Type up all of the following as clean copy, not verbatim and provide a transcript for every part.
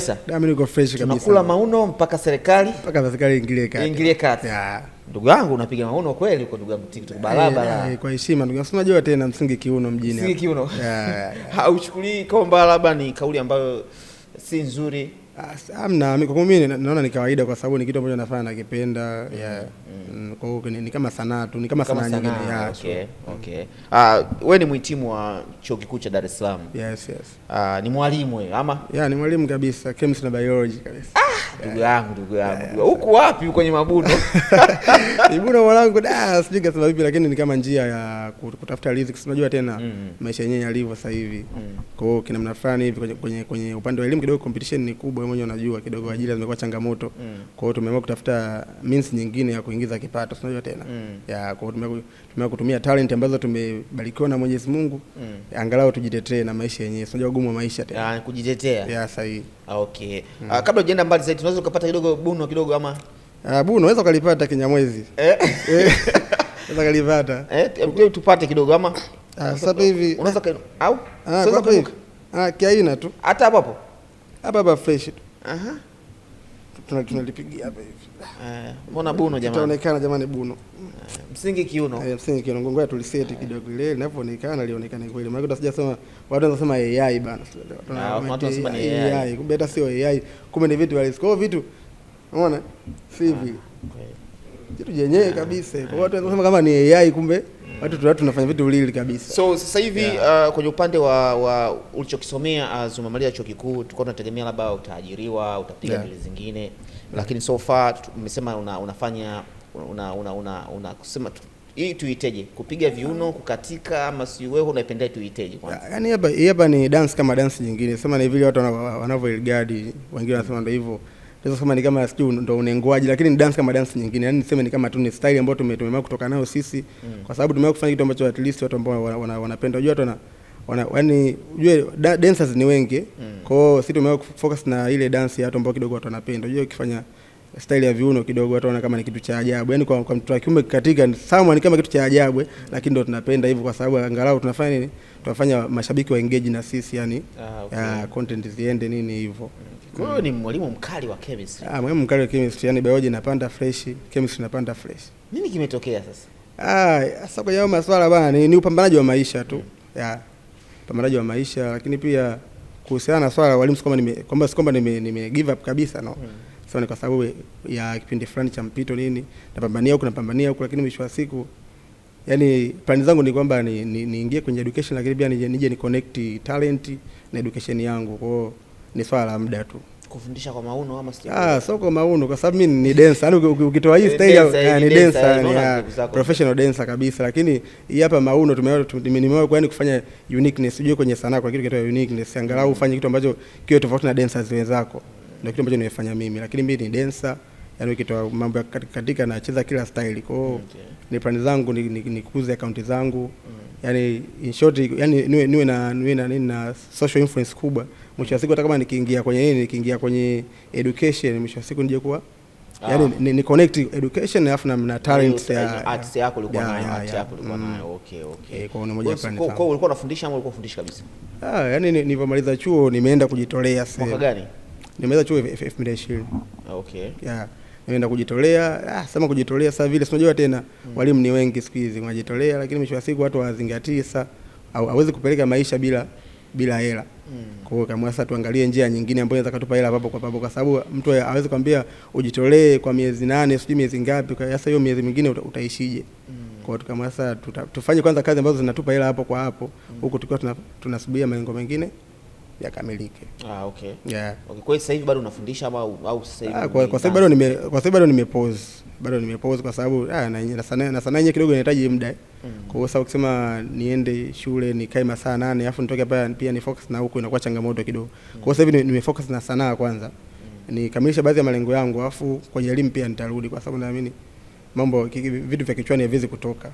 kabisa. Mimi niko fresh kabisa. Tunakula mauno mpaka serikali ingilie kati. Ndugu yangu unapiga mauno kweli uko ndugu yangu TikTok barabara. Kwa heshima ndugu yangu. Unajua tena msingi kiuno mjini. Msingi kiuno. Hauchukulii kwamba labda ni kauli ambayo si nzuri. Amna, kwa mimi naona ni kawaida kwa sababu ni kitu ambacho nafanya nakipenda. Kwa hiyo ni kama sanaa tu, ni kama sanaa nyingine. Okay. Wewe ni mhitimu wa Chuo Kikuu cha Dar es Salaam. Yes. Ni mwalimu wewe ama? Ni mwalimu kabisa, chemistry na biology kabisa. Ndugu yangu. Huko wapi kwenye mabuno? Ibuno mwanangu sijui kasema vipi lakini ni kama njia ya kutafuta riziki. Unajua tena maisha yenyewe yalivyo sasa hivi. Kwa hiyo kina namna fulani hivi kwenye upande wa elimu kidogo competition ni kubwa, wewe mwenyewe unajua kidogo ajira zimekuwa changamoto. Kwa hiyo tumeamua kutafuta means nyingine ya kuingiza kipato. Unajua tena. Kwa hiyo tumeamua kutumia talent ambazo tumebarikiwa na Mwenyezi Mungu. Angalau tujitetee na maisha yenyewe. Unajua ugumu wa maisha tena. Kujitetea. Sahihi. Okay. Kabla hujaenda mbali zaidi tunaweza kupata kidogo buno kidogo ama buno unaweza kulipata Kinyamwezi. Unaweza kulipata. Tupate kidogo ama sasa hivi unaweza au sasa hivi kiaina tu hata hapo hapa fresh tu. Tunalipigia hapa hivi. Mbona buno jamani? Itaonekana jamani buno. Msingi kiuno. Msingi kiuno ngoja tuliseti kidogo ile linapoonekana lionekane kweli. Maana utasijasema watu wanasema AI bana. Watu wanasema ni AI. Kumbe hata sio AI. Kumbe ni vitu halisi. Kwa hiyo vitu unaona? Si hivi. Kitu yenyewe kabisa. Kwa watu wanasema kama ni AI kumbe watu tunafanya vitu ulili kabisa. So sasa hivi kwenye upande wa ulichokisomea Zuma Malia Chuo Kikuu tulikuwa tunategemea labda utaajiriwa, utapiga deal zingine. Lakini so far umesema unafanya kusema hii tuiteje? Kupiga viuno, kukatika ama si wewe unaipendea tuiteje kwanza? Yaani hapa ni dance kama dance nyingine. Sema ni vile watu wanavyoigadi, wengine wanasema ndio hivyo. Naweza kusema ni kama sijui ndio unengoaji lakini ni dance kama dance nyingine. Yaani niseme ni kama tu ni style ambayo tumeamua kutoka nayo sisi kwa sababu tumeamua kufanya kitu ambacho at least watu ambao wanapenda. Unajua yaani unajua dancers ni wengi. Kwa hiyo sisi tumeamua kufocus na ile dance ya watu ambao kidogo watu wanapenda. Unajua ukifanya style ya viuno kidogo watu wanaona kama ni kitu cha ajabu. Yaani kwa mtu wa kiume katika sawa ni kama kitu cha ajabu lakini ndio tunapenda hivyo kwa sababu angalau tunafanya nini? Tunafanya mashabiki wa engage na sisi yani content ziende nini hivyo. Kwa hiyo ni mwalimu mkali wa chemistry. Mwalimu mkali wa chemistry yani biology inapanda fresh, chemistry inapanda fresh. Nini kimetokea sasa? Sasa kwa hiyo maswala bana ni upambanaji wa maisha tu. Upambanaji wa maisha lakini pia kuhusiana na swala walimu kwamba nime give up kabisa no. Sasa ni kwa sababu ya kipindi fulani cha mpito nini napambania huko lakini mwisho wa siku yani plan zangu ni kwamba niingie kwenye education lakini pia nije ni connect talent na education yangu. Kwa hiyo ni swala la muda tu. Kufundisha kwa mauno ama sio kwa mauno kwa sababu mimi ni dancer. Yaani ukitoa hii style ni dancer professional dancer kabisa lakini hii hapa mauno nimeamua kwani kufanya uniqueness. Unajua kwenye sanaa kwa kitu kinaitwa uniqueness. Angalau ufanye kitu ambacho kiwe tofauti na dancers wenzako. Ndio kitu ambacho nimefanya mimi lakini mimi ni dancer yaani ukitoa mambo katika nacheza kila style. Kwa hiyo ni plan zangu ni kukuza account zangu. Yaani in short yani niwe na social influence kubwa. Mwisho wa siku hata kama nikiingia kwenye education mwisho wa siku nije kuwa yaani ni connect education alafu na talent ya arts yako ulikuwa nayo. Okay. Kwa moja plan. Kwa ulikuwa unafundisha ama ulikuwa unafundisha kabisa? Yaani nilipomaliza chuo nimeenda kujitolea sasa. Mwaka gani? Nimeweza chuo 2020. Okay. Nimeenda kujitolea. Sema kujitolea sasa vile unajua tena walimu ni wengi siku hizi wanajitolea lakini mwisho wa siku watu hawazingatii sasa hawezi kupeleka maisha bila hela. Kwa hiyo kama sasa tuangalie njia nyingine ambayo inaweza kutupa hela hapo kwa sababu mtu hawezi kwambia ujitolee kwa miezi 8 sijui miezi ngapi sasa hiyo miezi mingine utaishije. Kwa hiyo kama sasa tufanye kwanza kazi ambazo zinatupa hela hapo kwa hapo huko tukiwa tunasubiria malengo mengine yakamilike. Okay. Okay. Kwa sasa hivi bado unafundisha au sasa hivi? Kwa sababu bado nimepause. Kwa sababu na sanaa yenyewe kidogo inahitaji muda. Kwa hiyo sasa ukisema niende shule nikae masaa 8 alafu nitoke hapa pia ni focus na huko inakuwa changamoto kidogo. Kwa hiyo sasa hivi nimefocus na sanaa kwanza. Nikamilisha baadhi ya malengo yangu alafu kwa elimu pia nitarudi kwa sababu naamini vitu vya kichwani haviwezi kutoka.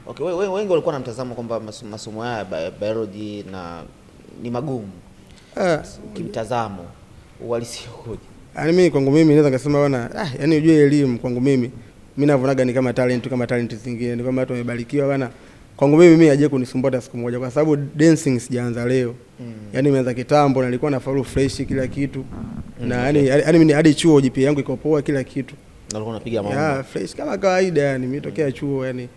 Okay, wengi walikuwa na mtazamo kwamba masomo haya biology na ni magumu. Kimtazamo uhalisia ukoje? Yaani mimi kwangu mimi naweza kusema bwana yaani ujue elimu kwangu mimi navonaga ni kama talent zingine. Ni kama watu wamebarikiwa bwana kwangu mimi haje kunisumbua hata siku moja, kwa sababu dancing sijaanza leo. Yani nimeanza kitambo na nilikuwa nafaulu fresh kila kitu. Na yani mimi hadi chuo GPA yangu iko poa kila kitu. Na ulikuwa unapiga maombi fresh kama kawaida, yani mimi tokea chuo, yani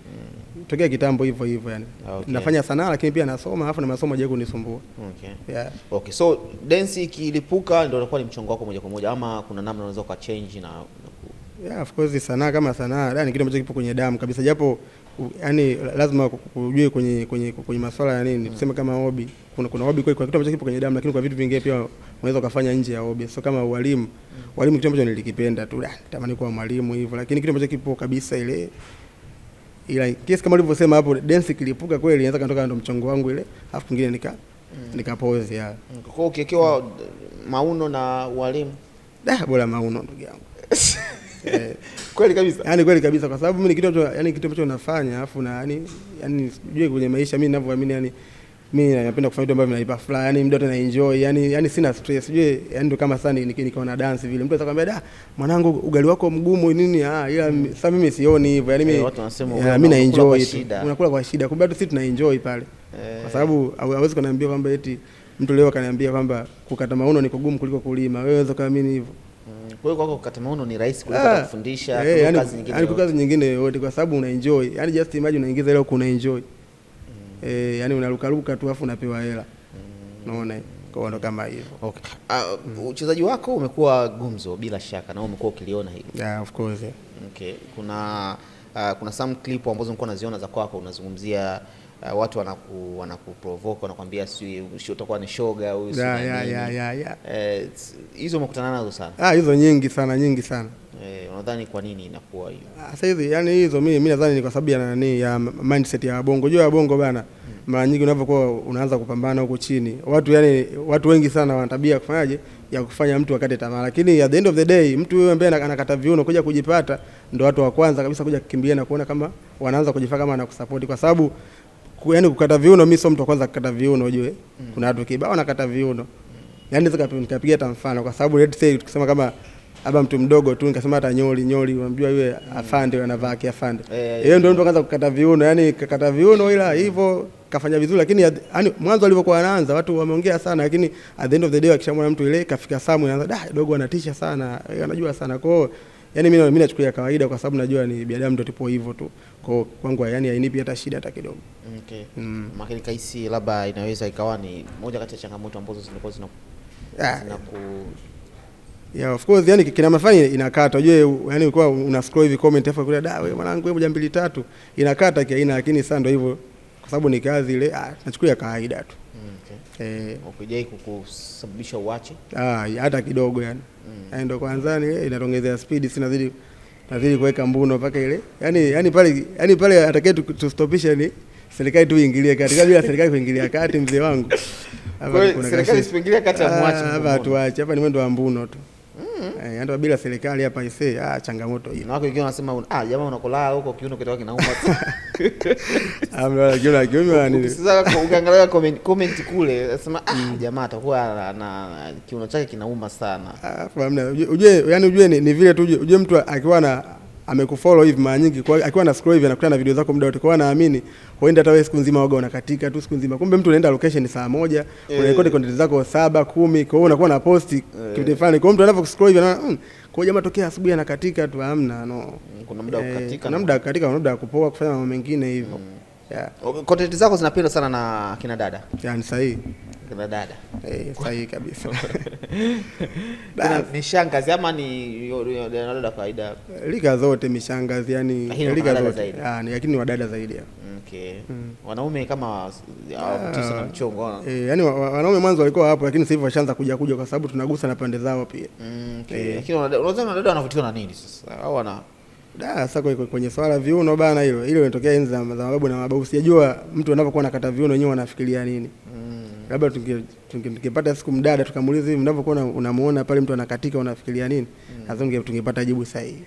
tokea kitambo hivyo yani. Nafanya sanaa lakini pia nasoma, alafu na masomo haje kunisumbua. Okay, so dance ikilipuka ndio inakuwa ni mchongo wako moja kwa moja, ama kuna namna unaweza ka change na of course sanaa kama sanaa, yani kitu ambacho kipo kwenye damu kabisa, japo yani lazima ujue kwenye masuala ya nini, tuseme kama hobby, kuna hobby kwa kitu ambacho kipo kwenye damu, lakini kwa vitu vingine pia unaweza kufanya nje ya hobby. So kama walimu kitu ambacho nilikipenda tu, natamani kuwa mwalimu hivyo, lakini kitu ambacho kipo kabisa ile ila kesi kama ulivyosema hapo, dance kilipuka kweli, inaweza kanatoka ndo mchongo wangu ile, alafu kingine nikapause ya. Kwa hiyo ukiwekewa mauno na walimu, bora mauno ndugu yangu. Kweli kabisa. Yani kweli kabisa, kwa sababu mimi kitu ambacho nafanya, alafu na yani sijui kwenye maisha mimi ninavyoamini, yani mimi napenda kufanya vitu ambavyo vinanipa furaha, yani mimi ndio na enjoy, yani sina stress, sijui yani ndio kama sana nikiona dance vile mtu atakwambia mwanangu ugali wako mgumu nini, ila sasa mimi sioni hivyo, yani mimi watu wanasema mimi na enjoy tu, unakula kwa shida, kumbe sisi tuna enjoy pale. Kwa sababu hawezi kuniambia kwamba eti mtu leo kaniambia kwamba kukata mauno ni kugumu kuliko kulima, wewe unaweza kuamini hivyo? Kwa hiyo kwako kukata mauno ni rahisi kuliko kufundisha kazi nyingine. Yani kazi nyingine yote, kwa sababu una enjoy. Yani just imagine unaingiza leo kuna enjoy. Yani unaruka tu afu unapewa hela. Unaona? Kwa ndo kama hivyo. Okay. Uchezaji wako umekuwa gumzo bila shaka, na umekuwa ukiliona hili. Of course. Okay. Kuna some clip ambazo nilikuwa naziona za kwako, unazungumzia watu wanakuprovoke, wanakuambia si utakuwa ni shoga huyu, hizo umekutana nazo sana? Hizo nyingi sana. Unadhani kwa nini inakuwa hiyo? Sasa hizi yani hizo mimi nadhani ni kwa sababu ya mindset ya bongo. Unajua bongo bana, mara nyingi unapokuwa unaanza kupambana huko chini, watu wengi sana wana tabia kufanyaje ya kufanya mtu akate tamaa, lakini at the end of the day mtu yule ambaye anakata viuno kuja kujipata ndio watu wa kwanza kabisa kuja kukimbia na kuona kama wanaanza kujifanya kama anakusupport, kwa sababu yani kukata viuno, mimi sio mtu wa kwanza kukata viuno, unajua kuna watu kibao wanakata viuno. Yani nikapiga hata mfano, kwa sababu let's say tukisema kama haba mtu mdogo tu, nikasema hata nyoli unamjua yule afande anavaa kiafande, yeye ndio mtu akaanza kukata viuno, yani kakata viuno, ila hivyo kafanya vizuri, lakini yani mwanzo alivyokuwa anaanza watu wameongea sana, lakini at the end of the day akishamwona mtu ile kafika samu, anaanza dogo anatisha sana, anajua sana. Kwa hiyo yani mimi nachukulia kawaida, kwa sababu najua ni binadamu ndio tipo hivyo tu. Kwa kwangu yani hainipi hata shida hata kidogo. Okay. Makini kaisi labda inaweza ikawa ni moja kati ya changamoto ambazo zilikuwa of course, yani kina mafani inakata, unajua yani ulikuwa una scroll hivi comment hapo kule, wewe mwanangu hebu 2 3 inakata kiaina, lakini sasa ndio hivyo, kwa sababu ni kazi ile, nachukulia kawaida tu. Ukijai kukusababisha uache? Hata kidogo yani. Ndio kwanza ni inaongezea speed, nazidi kuweka mbuno mpaka ile. Yani pale atakaye tustopisha ni serikali tu iingilie kati. Bila serikali kuingilia kati, mzee wangu. Hapa kuna serikali isipoingilia kati ya muache. Hapa tuache. Hapa ni mwendo wa mbuno tu. Ndio bila serikali hapa changamoto hiyo. Na wako wengine wanasema jamaa unakolala huko kiuno kitoka kinauma. Kiuno nini? Sasa ukiangalia comment kule nasema jamaa atakuwa na kiuno chake kinauma sana. Ujue ni vile tu, ujue mtu akiwa amekufollow hivi mara nyingi, kwa akiwa na scroll hivi anakutana na video zako muda wote, kwa naamini huenda hata wewe siku nzima waga unakatika tu siku nzima, kumbe mtu anaenda location saa moja, unarekodi content zako 7 10, kwa hiyo unakuwa na post kitu fulani, kwa mtu anapokuscroll hivi anaona kwa jamaa tokea asubuhi anakatika tu, hamna kuna muda wa kukatika, kuna muda wa kukatika, kuna muda wa kupoa kufanya mambo mengine hivyo. Content zako zinapendwa sana na kina dada? Yani sahihi. Kina dada. Sahihi kabisa. Mishangazi ama ni dada kawaida? Lika zote mishangazi, yani lika zote. Lakini ni wadada zaidi. Okay. Wanaume kama tisa na mchongo. Yani wanaume mwanzo walikuwa hapo, lakini sasa hivi washaanza kuja kwa sababu tunagusa na pande zao pia. Okay. Lakini unadhani dada wanavutiwa na nini sasa? Au wana sasa kwenye swala viuno bana, hilo linatokea enzi za mababu na mababu. Sijajua mtu anapokuwa anakata viuno wenyewe wanafikiria nini. Labda tungepata siku mdada tukamuuliza hivi, mnapokuwa unamuona pale mtu anakatika unafikiria nini? Nadhani tungepata jibu sahihi.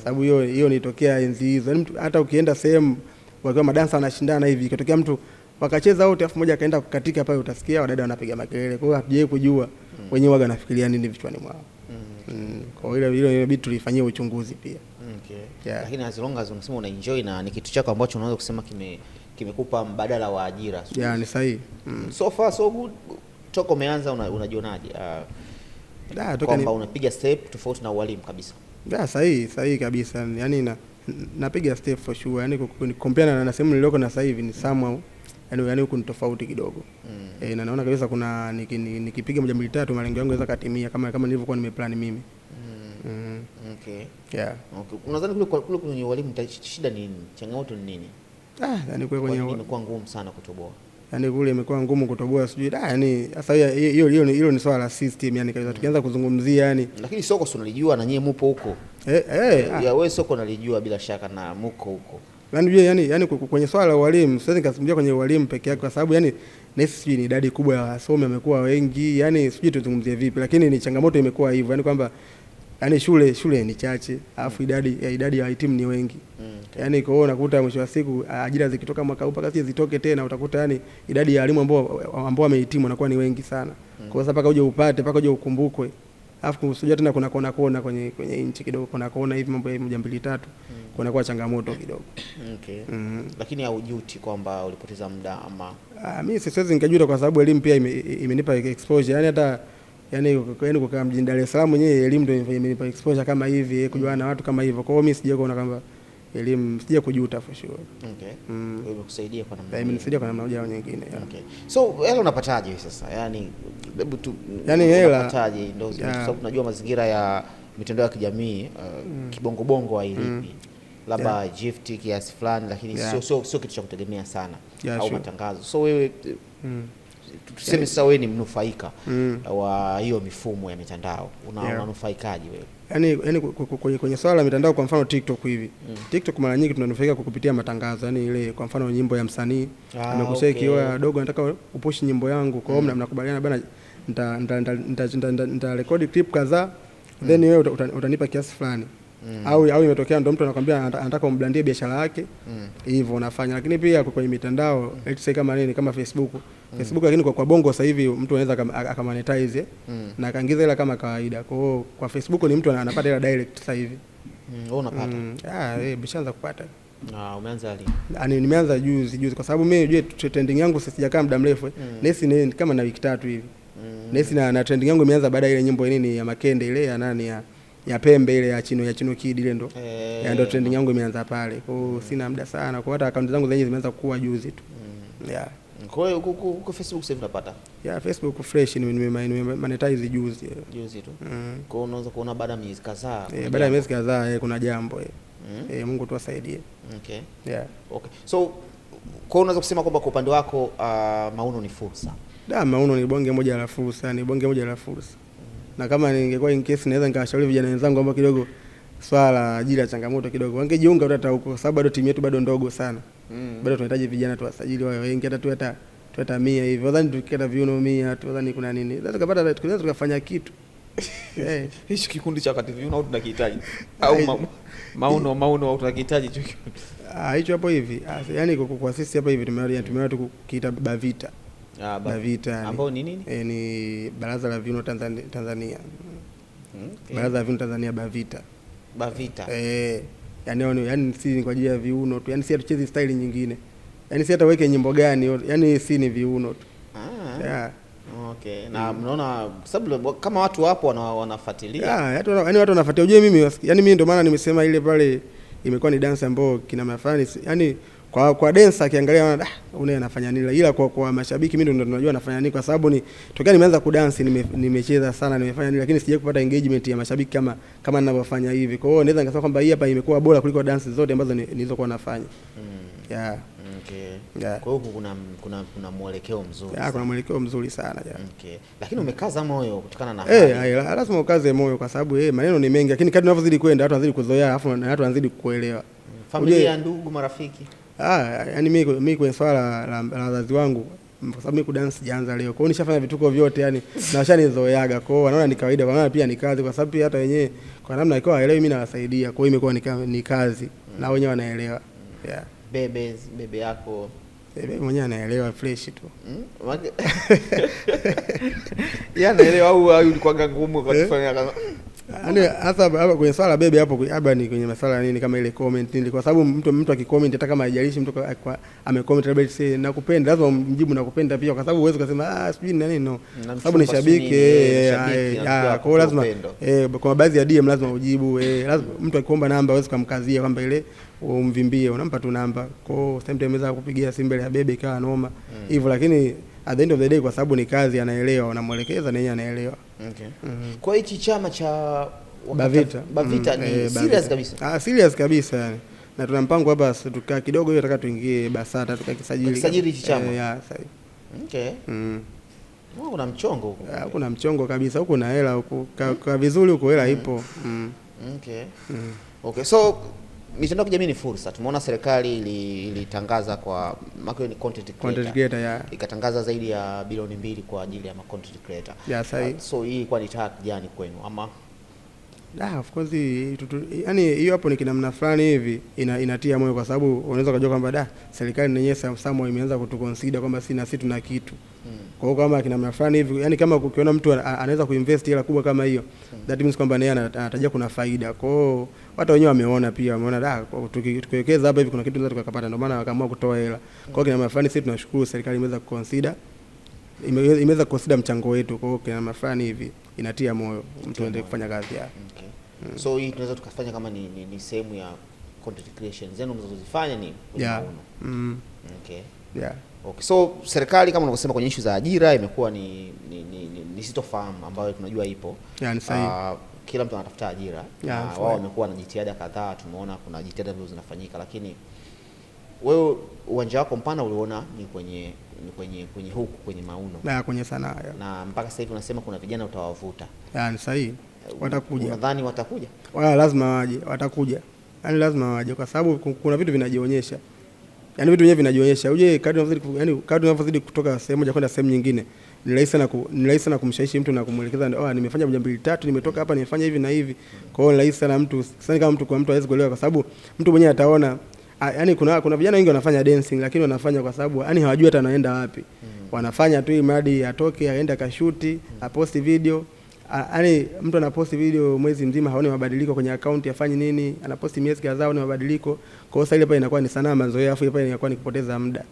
Sababu hiyo nitokea enzi hizo. Yaani hata ukienda sehemu wakiwa madansa wanashindana hivi, ikitokea mtu wakacheza wote afu mmoja akaenda kukatika pale, utasikia wadada wanapiga makelele. Kwa hiyo hatujai kujua wenyewe waga nafikiria nini vichwani mwao. Kwa hiyo inabidi tulifanyie uchunguzi pia. Okay. Lakini as long as unasema una enjoy na ni kitu chako ambacho unaweza kusema kimekupa mbadala wa ajira. Yeah, ni sahihi. So far so good. Toka umeanza unajionaje? Kwamba unapiga step tofauti na ualimu kabisa. Yeah, sahihi kabisa. Yaani napiga step for sure. Yaani compare na sehemu niliyoko na sasa hivi ni somehow yaani huko ni tofauti kidogo. Na naona kabisa kuna nikipiga moja mbili tatu malengo yangu yanaweza katimia kama nilivyokuwa nimeplan mimi. Okay. Yeah. Okay. Unadhani kule kwenye walimu shida ni nini? Changamoto ni nini? Yaani kule kwenye imekuwa ngumu sana kutoboa. Yaani kule imekuwa ngumu kutoboa sijui. Yaani sasa hiyo ni swala la system yani kabisa. Tukianza kuzungumzia yani. Lakini soko si unalijua na nyie mpo huko. Ya wewe soko unalijua bila shaka na mko huko. Yani kwenye swala la walimu siwezi nikazungumzia kwenye walimu peke yake kwa sababu yani nahisi sijui ni idadi kubwa ya wasomi wamekuwa wengi. Yani sijui tuzungumzie vipi lakini ni changamoto imekuwa hivyo. Yani kwamba yani shule ni chache alafu idadi ya wahitimu ni wengi. Yani kwa hiyo unakuta mwisho wa siku ajira zikitoka mwaka huu mpaka zitoke tena utakuta yani idadi ya walimu ambao wamehitimu wanakuwa ni wengi sana. Kwa hiyo mpaka uje upate mpaka uje ukumbukwe. Alafu usijua tena kuna kona kwenye inchi kidogo kuna hivi mambo ya moja mbili tatu kuna kwa changamoto kidogo. Okay. Lakini haujuti kwamba ulipoteza muda ama mimi siwezi nikajuta kwa sababu elimu pia imenipa exposure. Yani hata yani kwa mjini Dar es Salaam mwenyewe elimu ndio imenipa exposure kama hivi kujuana na watu kama hivyo. Kwa hiyo mimi sije kuona kwamba elimu sije kujuta for sure. Okay. Wewe imekusaidia kwa namna imenisaidia kwa namna moja au nyingine. Okay. So hela unapataje sasa? Yani hebu tu yani hela unapataje ndio kwa sababu tunajua mazingira ya mitandao ya kijamii kibongo hailipi. Labda gift kiasi fulani lakini sio kitu cha kutegemea sana au matangazo. So wewe tuseme sasa wewe ni mnufaika wa hiyo mifumo ya mitandao. Unanufaikaje wewe? Yani kwenye swala la mitandao kwa mfano TikTok hivi. TikTok mara nyingi tunanufaika kupitia matangazo. Yani ile kwa mfano nyimbo ya msanii amekushare kiwa dogo nataka upush nyimbo yangu. Kwa hiyo mnakubaliana bana nita record clip kadhaa then wewe utanipa kiasi fulani. Au imetokea ndo mtu anakuambia anataka umblandie biashara yake hivyo unafanya. Lakini pia kwenye mitandao let's say kama Facebook lakini kwa bongo sasa hivi mtu anaweza akamonetize na akaingiza hela kama kawaida. Kwa hiyo kwa Facebook ni mtu anapata hela direct sasa hivi. Wewe unapata? Bishaanza kupata. Umeanza lini? Nimeanza juzi kwa sababu mimi unajua trending yangu sijakaa muda mrefu. Nesi kama na wiki 3 hivi. Nesi na trending yangu imeanza baada ile nyimbo nini ya Makende ile ya nani ya Pembe ile ya Chino Kid ile ndo. Ndio trending yangu imeanza pale. Kwa hiyo sina muda sana. Kwa hata account zangu zenyewe zimeanza kukua juzi tu. Kwa hiyo huko Facebook sasa unapata? Facebook fresh monetize juzi tu. Kwa hiyo unaweza kuona baada ya miezi kadhaa. Baada ya miezi kadhaa kuna jambo. Mungu tu asaidie. Okay. Okay. So kwa unaweza kusema kwamba kwa upande wako Mauno ni fursa. Mauno ni bonge moja la fursa, Na kama ningekuwa in case naweza nikawashauri vijana wenzangu ambao kidogo swala ajira changamoto kidogo wangejiunga hata huko kwa sababu bado timu yetu bado ndogo sana. Bado tunahitaji vijana tuwasajili wao wengi hata tueta 100 hivi. Nadhani tukikata viuno 100 tu nadhani kuna nini. Sasa tunaweza tukafanya kitu. Hicho kikundi cha wakati viuno au tunakihitaji? Au Mauno au tunakihitaji hicho kikundi? Hicho hapo hivi. Yaani kwa sisi hapa hivi tumeona tu kukiita Bavita. Bavita ambao ni nini? Ni Baraza la Viuno Tanzania. Baraza la Viuno Tanzania Bavita. Yani si ni kwa ajili ya viuno tu. Yani si hatuchezi style nyingine. Yani si hata weke nyimbo gani, yani si ni viuno tu. Okay. Na mnaona sababu kama watu hapo wanafuatilia. Yani watu wanafuatilia. Unajua mimi yani mimi ndio maana nimesema ile pale imekuwa ni dance ambayo kina mafani yani kwa dancer akiangalia una anafanya nini, ila kwa mashabiki mimi ndio tunajua anafanya nini kwa sababu ni tokea nimeanza kudance nimecheza sana nimefanya nini, lakini sijaje kupata engagement ya mashabiki kama ninavyofanya hivi. Kwa hiyo naweza nikasema kwamba hii hapa imekuwa bora kuliko dance zote ambazo nilizokuwa nafanya. Okay. Kwa hiyo kuna mwelekeo mzuri. Kuna mwelekeo mzuri sana. Okay. Lakini umekaza moyo kutokana na lazima ukaze moyo kwa sababu maneno ni mengi, lakini kadri unavyozidi kwenda watu wanazidi kuzoea, alafu na watu wanazidi kuelewa. Familia, ndugu, marafiki. Yani mimi kwenye swala la wazazi wangu kwa sababu mimi kudance sijaanza leo. Kwa hiyo nishafanya vituko vyote yani na washanizoeaga. Kwa hiyo wanaona ni kawaida, wanaona pia ni kazi kwa sababu pia hata wenyewe kwa namna iko waelewi mimi nawasaidia. Kwa hiyo imekuwa ni kazi na wenyewe wanaelewa. Bebe yako bebe mwenyewe anaelewa fresh tu. Anaelewa au ulikuwa ngumu kwa kufanya kama Yaani hasa hapa kwenye swala bebe hapo labda ni kwenye masuala nini kama ile comment nini, kwa sababu mtu akicomment hata kama haijalishi mtu amecomment labda say nakupenda, lazima mjibu nakupenda pia, kwa sababu huwezi kusema sijui nini no, sababu ni shabiki kwa hiyo lazima kwa baadhi ya DM lazima ujibu lazima mtu akiomba namba huwezi kumkazia kwamba ile umvimbie, unampa tu namba. Kwa hiyo sometimes anaweza kupigia simu mbele ya bebe ikawa noma hivyo, lakini at the end of the day kwa sababu ni kazi anaelewa, unamuelekeza na yeye anaelewa. Okay. Kwa hichi chama cha Bavita ni serious kabisa. Serious kabisa yani. Na tuna mpango hapa tukaa kidogo hiyo nataka tuingie BASATA tukisajili hichi chama. Sasa. Okay. Kuna mchongo huko. Kuna mchongo kabisa huko na hela huko. Kwa vizuri huko hela ipo. Okay. Okay. So mitandao ya kijamii ni fursa. Tumeona serikali ilitangaza kwa ni content creator ikatangaza zaidi ya bilioni 2 kwa ajili ya content creator. So hii kwa ni task gani kwenu ama of course yani hiyo hapo ni kinamna fulani hivi inatia moyo, kwa sababu unaweza kujua kwamba serikali yenyewe somehow imeanza kutuconsider kwamba sisi tuna kitu. Kwa hiyo kama kinamna fulani hivi yani kama ukiona mtu anaweza kuinvest hela kubwa kama hiyo, that means kwamba yeye anatarajia kuna faida. Kwa hiyo watu wenyewe wameona pia wameona tukiwekeza hapa hivi kuna kitu tunaweza tukapata, ndio maana wakaamua kutoa hela. Kwa hiyo kinamna fulani sisi tunashukuru serikali imeweza kuconsider kuconsider mchango wetu. Kwa hiyo kinamna fulani hivi inatia moyo mtu aendelee kufanya kazi yake. Okay. So hii tunaweza tukafanya kama ni sehemu ya content creation zenu mnazozifanya ni Mauno. Okay. Okay. So serikali kama unavyosema kwenye issue za ajira imekuwa ni sitofahamu ambayo tunajua ipo. Ni sahihi. Kila mtu anatafuta ajira. Wao wamekuwa na jitihada kadhaa, tumeona kuna jitihada ambazo zinafanyika, lakini wewe uwanja wako mpana uliona ni kwenye huku kwenye Mauno. Kwenye sanaa. Na mpaka sasa hivi unasema kuna vijana utawavuta. Ni sahihi. Watakuja. Unadhani watakuja? Lazima waje, watakuja. Yaani lazima waje kwa sababu kuna vitu vinajionyesha. Yaani vitu vyenyewe vinajionyesha. Uje kadri unavyozidi kutoka sehemu moja kwenda sehemu nyingine, ni rahisi sana kumshawishi mtu na kumuelekeza nimefanya moja mbili tatu, nimetoka hapa nimefanya hivi na hivi. Kwa hiyo ni rahisi sana mtu, sasa kama mtu hawezi kuelewa, kwa sababu mtu mwenyewe ataona yaani kuna vijana wengi wanafanya dancing lakini wanafanya kwa sababu yani hawajui hata anaenda wapi. Wanafanya tu imradi atoke aende akashuti, aposti video. Yaani mtu anaposti video mwezi mzima haone mabadiliko kwenye account, afanye nini, anaposti miezi kadhaa haone mabadiliko. Kwa hiyo sasa ile pale inakuwa ni sanaa mazoea, afu ile pale inakuwa ni kupoteza muda.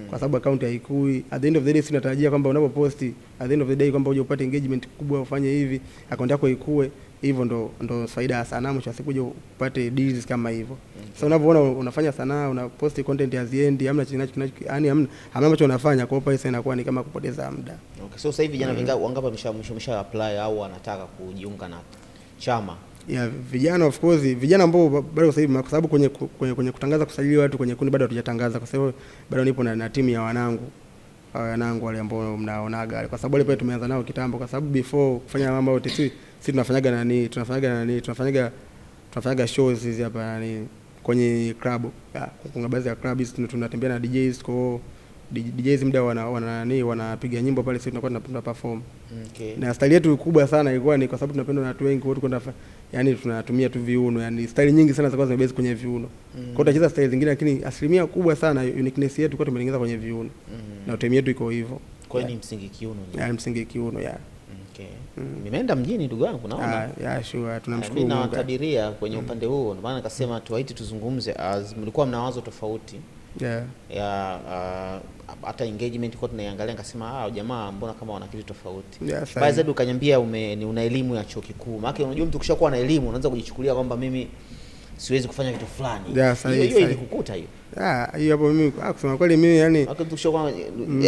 Kwa sababu account haikui. At the end of the day sisi tunatarajia kwamba unapoposti at the end of the day kwamba uje upate engagement kubwa, ufanye hivi, account yako ikue. Hivyo ndo faida ya sanaa, mwisho siku uje upate deals kama hivyo. Sasa unavyoona unafanya sanaa, unaposti content ya ziendi, hamna yani hamna ambacho unafanya, kwa hiyo pesa inakuwa ni kama kupoteza muda. Okay. So sasa hivi vijana wangapi wamesha apply au wanataka kujiunga na chama? Vijana of course, vijana ambao bado sasa hivi, kwa sababu kwenye kutangaza kusajili watu kwenye kundi bado hatujatangaza, kwa sababu bado nipo na timu ya wanangu wale ambao mnaonaga, kwa sababu wale pale tumeanza nao kitambo, kwa sababu before kufanya mambo yote sisi tunafanyaga shows hizi hapa kwenye club. Kuna baadhi ya club hizi tunatembea na DJs, kwa DJs muda wanapiga nyimbo pale, sisi tunakuwa tuna perform. Okay. Na style yetu kubwa sana ilikuwa ni kwa sababu tunapendwa na watu wengi, watu kwenda yani tunatumia tu viuno, yani style nyingi sana zilikuwa zimebase kwenye viuno. Kwa tutacheza style zingine, lakini asilimia kubwa sana uniqueness yetu kwa tumeongeza kwenye viuno. Na team yetu iko hivyo. Kwa nini msingi kiuno? Msingi kiuno Okay. Nimeenda mjini ndugu yangu naona. Sure, tunamshukuru Mungu. Mimi nawatabiria kwenye upande huo, ndio maana nikasema tuwaiti tuzungumze, as mlikuwa mna wazo tofauti. Hata engagement kwa tunaiangalia, nikasema jamaa mbona kama wana kitu tofauti. Baada zaidi ukaniambia una elimu ya chuo kikuu. Maana unajua mtu ukishakuwa na elimu unaanza kujichukulia kwamba mimi siwezi kufanya kitu fulani. Hiyo ilikukuta hiyo. Hiyo hapo mimi kusema kweli mimi yani wakati tukishakuwa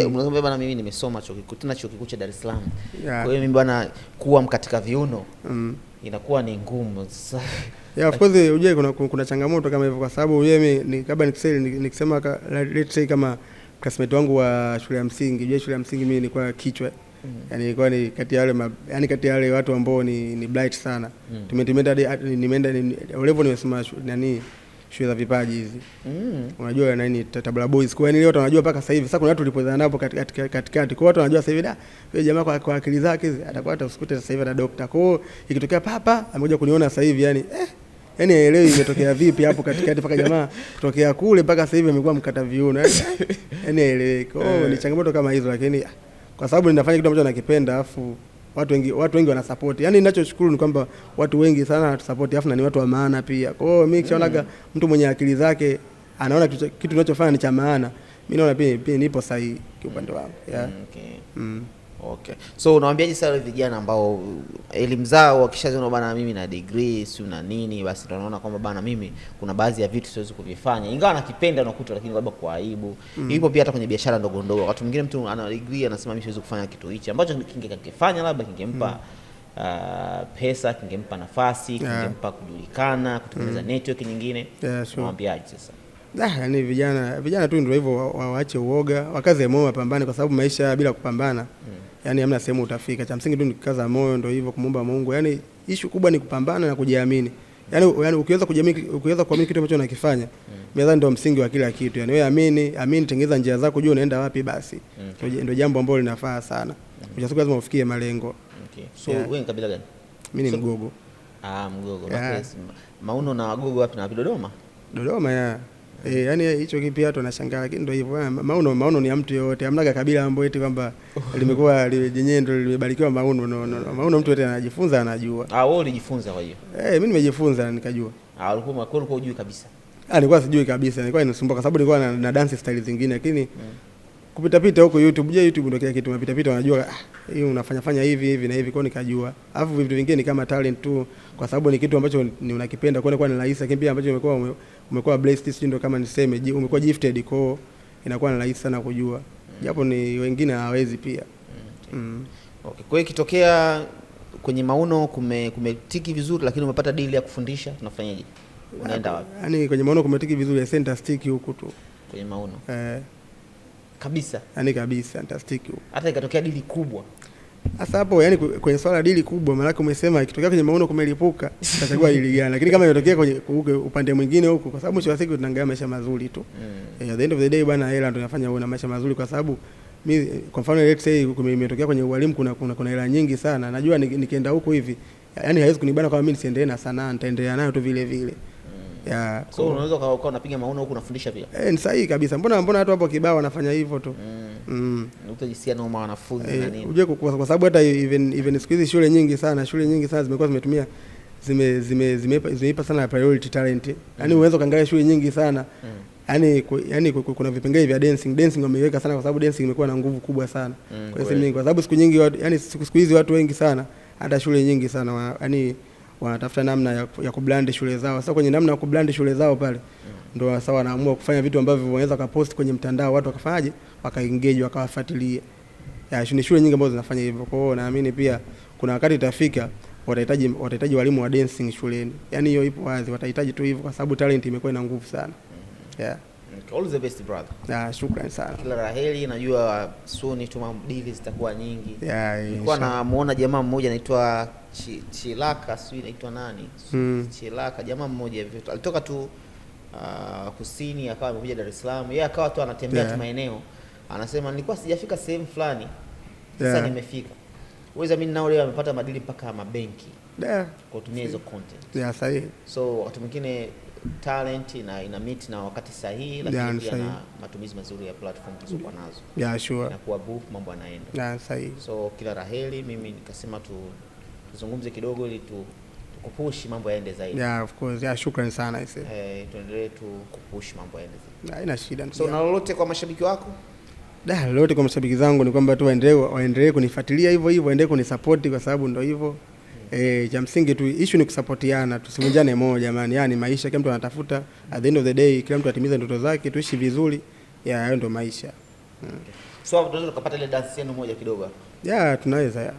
unasema bwana mimi nimesoma chuo kikuu, tena chuo kikuu cha Dar es Salaam. Kwa hiyo mimi bwana kuwa mkatika viuno inakuwa ni ngumu. Of course uje kuna changamoto kama hivyo, kwa sababu mimi ni kabla nikisema let's say kama classmate wangu wa shule ya msingi, shule ya msingi mimi nilikuwa kichwa. Yani ilikuwa ni kati ya wale watu ambao ni bright sana. Nimeenda level nimesema shule za vipaji hizi. Unajua Tabla Boys. Kwa nini watu wanajua mpaka sasa hivi. Sasa kuna watu walipozana napo katikati. Kwa watu wanajua sasa hivi yule jamaa kwa akili zake atakuwa hata usikute sasa hivi na doctor. Kwa hiyo ikitokea papa amekuja kuniona sasa hivi yani haelewi imetokea vipi hapo katikati mpaka jamaa kutokea kule mpaka sasa hivi amekuwa mkata viuno. Yani haelewi. Kwa hiyo ni changamoto kama hizo, lakini kwa sababu ninafanya kitu ambacho nakipenda afu watu wengi wana support. Yaani ninachoshukuru ni kwamba watu wengi sana wanatusupport, afu na ni watu wa maana pia. Kwa hiyo mimi kishaonaga mtu mwenye akili zake anaona kitu tunachofanya ni cha maana, mimi naona pia nipo sahihi kwa upande wangu. Yeah. Okay. So unawaambiaje sasa vijana ambao elimu zao wakishaziona bana, mimi na degree si na nini, basi tunaona kwamba bana mimi kuna baadhi ya vitu siwezi kuvifanya, ingawa nakipenda unakuta, lakini labda kwa aibu. Ipo pia hata kwenye biashara ndogo ndogo, wakati mwingine mtu ana degree anasema mimi siwezi kufanya kitu hichi ambacho kingekifanya labda kingempa pesa, kingempa nafasi, kingempa kujulikana, kutengeneza network nyingine. Unawaambiaje sasa? Yaani vijana tu ndio hivyo, waache uoga, wakaze moyo, wapambane, kwa sababu maisha bila kupambana yani hamna sehemu utafika. Cha msingi tu ni kukaza moyo, ndio hivyo, kumomba Mungu. Yani issue kubwa ni kupambana na kujiamini. Yani ukiweza kujiamini, ukiweza kuamini kitu ambacho unakifanya, mimi ndio msingi wa kila kitu. Yani wewe amini, tengeneza njia zako, jua unaenda wapi basi. Ndio jambo ambalo linafaa sana. Unachasiku lazima ufikie malengo. Okay. So wewe ni kabila gani? Mimi ni Mgogo. Mgogo. Mauno na Wagogo wapi, na wapi? Dodoma? Dodoma. Yani hicho kipi watu wanashangaa, lakini ndio hivyo. Mauno ni mtu yote, hamnaga kabila ambayo eti kwamba limekuwa lenyewe ndio limebarikiwa Mauno. Mauno mtu yote anajifunza, anajua. Wewe ulijifunza kwa hiyo? Mimi nimejifunza nikajua. Ulikuwa hujui kabisa? Nilikuwa sijui kabisa, nilikuwa inasumbua kwa sababu nilikuwa na dance style zingine, lakini kupita huko YouTube ndio kila kitu, unapita wanajua hii unafanya hivi na hivi, kwa nikajua. Alafu vitu vingine ni kama talent tu, kwa sababu ni kitu ambacho ni unakipenda, kwa ni rahisi, lakini pia ambacho umekuwa blessed, ndio kama niseme umekuwa gifted, kwa inakuwa ni rahisi sana kujua, japo ni wengine hawawezi pia. Okay. Kwa hiyo ikitokea kwenye Mauno kumetiki vizuri, lakini umepata deal ya kufundisha, tunafanyaje? Unaenda wapi? Yaani kwenye Mauno kumetiki vizuri, center stick huko tu kwenye Mauno kabisa. Yaani kabisa fantastic huko. Hata ikatokea dili kubwa. Sasa hapo yani kwenye swala dili kubwa, maana umesema ikitokea kwenye Mauno kumelipuka, utachagua dili gani? Lakini kama imetokea kwenye upande mwingine huko, kwa sababu mwisho wa siku tunaangalia maisha mazuri tu. At the end of the day bwana, hela ndio inafanya uwe na maisha mazuri, kwa sababu mimi kwa mfano let's say imetokea kwenye ualimu kuna hela nyingi sana. Najua nikienda huko hivi, yani haiwezi kunibana kama mimi nisiendelee na sanaa, nitaendelea nayo tu vile vile. So unaweza ukawa unapiga Mauno huko unafundisha pia? Ni sahihi kabisa. Mbona watu hapo kibao wanafanya hivyo tu. Utajisikia noma wanafunzi na nini? Unajua kwa sababu hata even siku hizi shule nyingi sana zimekuwa zimetumia zimeipa sana priority talent. Yaani unaweza kaangalia shule nyingi sana. Yaani kuna vipengele vya dancing wameiweka sana, kwa sababu dancing imekuwa na nguvu kubwa sana. Kwa sababu siku nyingi yani siku hizi watu wengi sana, hata shule nyingi sana yani wanatafuta namna ya kublend shule zao. Sasa kwenye namna ya kublend shule zao pale ndio sawa, wanaamua kufanya vitu ambavyo wanaweza kupost kwenye mtandao, watu wakafanyaje, wakaengage, wakawafuatilia. Shule nyingi ambazo zinafanya hivyo. Kwa hiyo naamini pia kuna wakati itafika watahitaji walimu wa dancing shuleni. Yaani hiyo ipo wazi, watahitaji tu hivyo, kwa sababu talent imekuwa ina nguvu sana. All the best brother. Shukrani sana. Kila laheri, najua soon tu deals zitakuwa nyingi. Nilikuwa namuona jamaa mmoja anaitwa Chilaka, sio inaitwa nani? Chilaka, jamaa mmoja hivi. Alitoka tu kusini, akawa amekuja Dar es Salaam. Yeye akawa tu anatembea tu maeneo. Anasema nilikuwa sijafika sehemu fulani. Sasa nimefika. Uweza mimi nao leo amepata madili mpaka mabenki. Kwa kutumia hizo content. Sahihi. So watu mwingine talent ina meet na wakati sahihi, lakini pia na matumizi mazuri ya platform tulizokuwa nazo. Sure. Na kuwa book mambo yanaenda. Sahihi. So kila raheli, mimi nikasema tuzungumze kidogo ili kupush mambo yaende zaidi. Of course. Shukrani sana ise. Tuendelee kupush mambo yaende zaidi. Haina shida. So na lolote kwa mashabiki wako? Lolote kwa mashabiki zangu ni kwamba tu waendelee kunifuatilia hivyo, waendelee kunisupport, kwa sababu ndio hivyo. Cha msingi tu issue ni kusupportiana, tusivunjane moyo jamani. Yani maisha kila mtu anatafuta, at the end of the day kila mtu atimize ndoto zake, tuishi vizuri. Hayo ndio maisha. So tunaweza kupata ile dance yenu moja kidogo? Tunaweza.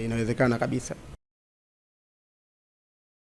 Inawezekana kabisa.